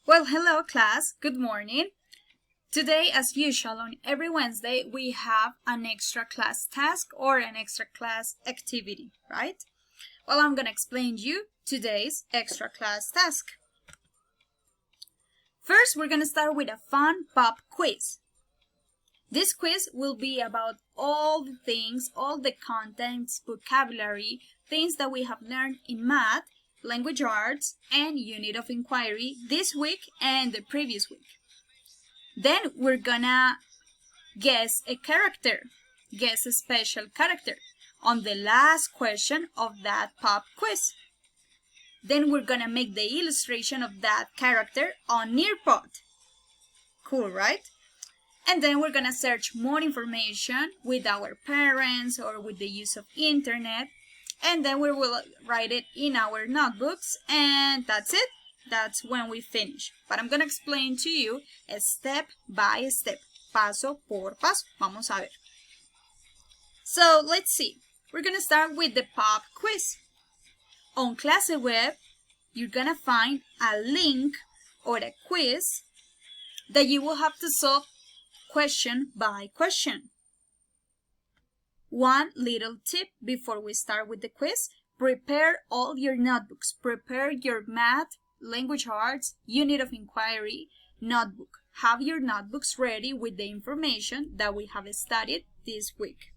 Well, hello class, good morning. Today, as usual, on every Wednesday, we have an extra class task or an extra class activity, right? Well, I'm gonna explain you today's extra class task. First, we're gonna start with a fun pop quiz. This quiz will be about all the things, all the contents, vocabulary, things that we have learned in math, language arts, and unit of inquiry this week and the previous week. Then we're gonna guess a character, guess a special character on the last question of that pop quiz. Then we're gonna make the illustration of that character on Nearpod. Cool, right? And then we're gonna search more information with our parents or with the use of internet. And then we will write it in our notebooks, and that's it. That's when we finish. But I'm gonna explain to you step by step, paso por paso. Vamos a ver. So let's see. We're gonna start with the pop quiz. On Clase Web, you're gonna find a link or a quiz that you will have to solve question by question. One little tip before we start with the quiz: prepare all your notebooks. Prepare your math, language arts, unit of inquiry notebook. Have your notebooks ready with the information that we have studied this week.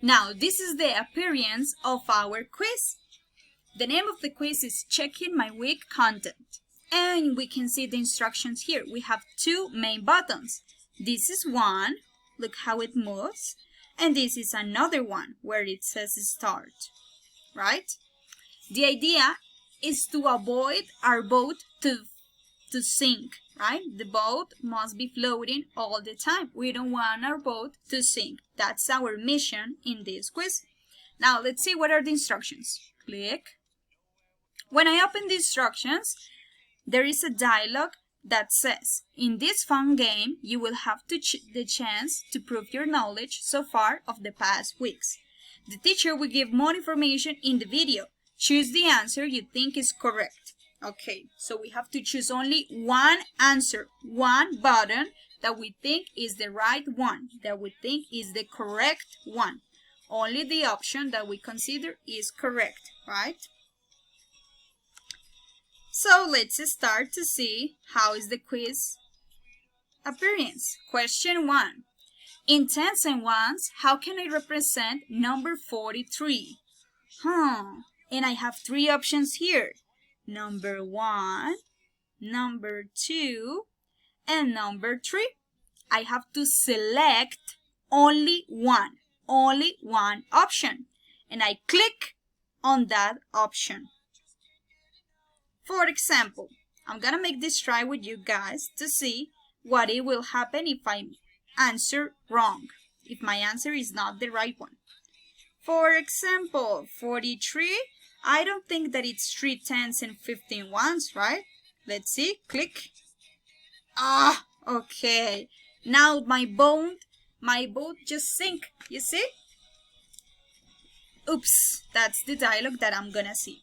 Now, this is the appearance of our quiz. The name of the quiz is Checking My Week Content. And we can see the instructions here. We have two main buttons. This is one, look how it moves. And this is another one where it says start, right? The idea is to avoid our boat to sink, right? The boat must be floating all the time. We don't want our boat to sink. That's our mission in this quiz. Now let's see what are the instructions. Click. When I open the instructions, there is a dialogue that says, in this fun game, you will have the chance to prove your knowledge so far of the past weeks. The teacher will give more information in the video. Choose the answer you think is correct. Okay, so we have to choose only one answer, one button that we think is the right one, that we think is the correct one. Only the option that we consider is correct, right? So let's start to see how is the quiz appearance. Question 1. In tens and ones, how can I represent number 43? And I have three options here. Number 1, number 2, and number 3. I have to select only one option. And I click on that option. For example, I'm gonna make this try with you guys to see what it will happen if I answer wrong, if my answer is not the right one. For example, 43, I don't think that it's 3 tens and 15 ones, right? Let's see, click. Okay. Now my boat just sank, you see? Oops, that's the dialogue that I'm gonna see.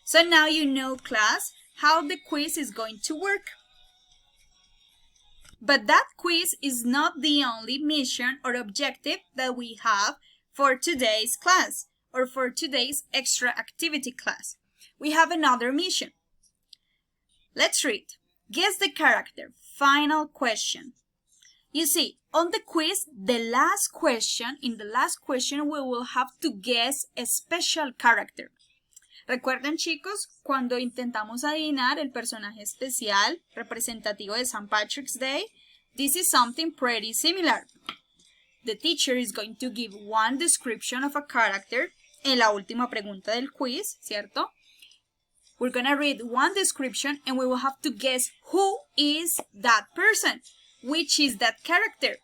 So now you know, class, how the quiz is going to work. But that quiz is not the only mission or objective that we have for today's class or for today's extra activity class. We have another mission. Let's read. Guess the character. Final question. You see, on the quiz, in the last question, we will have to guess a special character. ¿Recuerdan, chicos, cuando intentamos adivinar el personaje especial representativo de St. Patrick's Day? This is something pretty similar. The teacher is going to give one description of a character en la última pregunta del quiz, ¿cierto? We're going to read one description and we will have to guess who is that person, which is that character.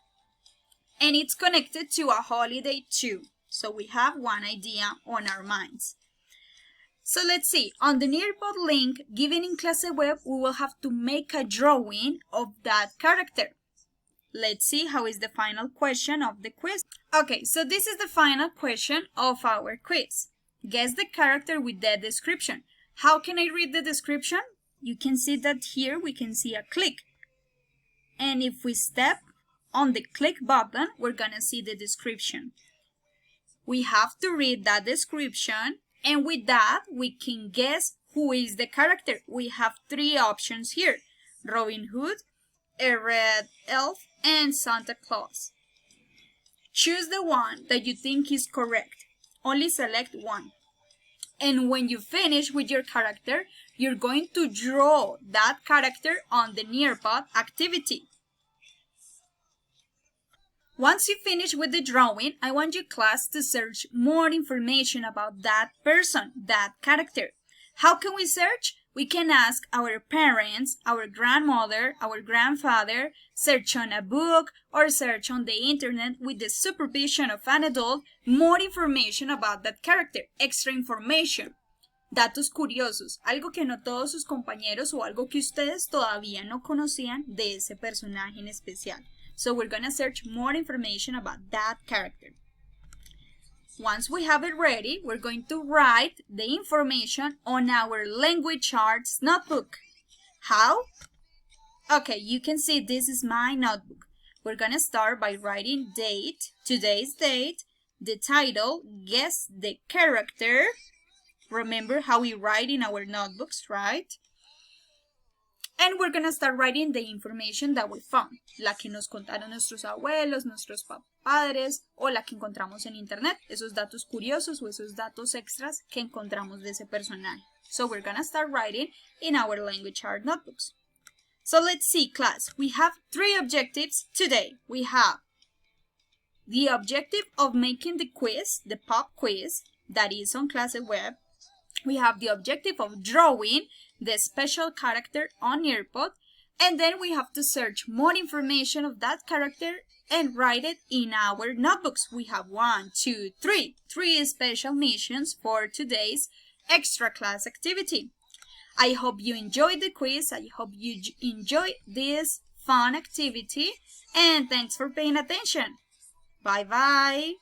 And it's connected to a holiday too. So we have one idea on our minds. So let's see, on the Nearpod link given in Clase Web, we will have to make a drawing of that character. Let's see how is the final question of the quiz. Okay, so this is the final question of our quiz. Guess the character with the description. How can I read the description? You can see that here we can see a click. And if we step on the click button, we're gonna see the description. We have to read that description, and with that, we can guess who is the character. We have three options here: Robin Hood, a red elf, and Santa Claus. Choose the one that you think is correct. Only select one. And when you finish with your character, you're going to draw that character on the Nearpod activity. Once you finish with the drawing, I want your class to search more information about that person, that character. How can we search? We can ask our parents, our grandmother, our grandfather, search on a book, or search on the internet with the supervision of an adult, more information about that character, extra information. Datos curiosos, algo que no todos sus compañeros o algo que ustedes todavía no conocían de ese personaje en especial. So we're gonna search more information about that character. Once we have it ready, we're going to write the information on our language arts notebook. How? Okay, you can see this is my notebook. We're gonna start by writing date, today's date, the title, guess the character. Remember how we write in our notebooks, right? And we're gonna start writing the information that we found, la que nos contaron nuestros abuelos, nuestros padres, o la que encontramos en internet, esos datos curiosos o esos datos extras que encontramos de ese personaje. So we're gonna start writing in our language art notebooks. So let's see, class. We have three objectives today. We have the objective of making the quiz, the pop quiz, that is on Clase Web. We have the objective of drawing the special character on Nearpod, and then we have to search more information of that character and write it in our notebooks. We have three special missions for today's extra class activity. I hope you enjoyed the quiz. I hope you enjoyed this fun activity, and thanks for paying attention. Bye bye.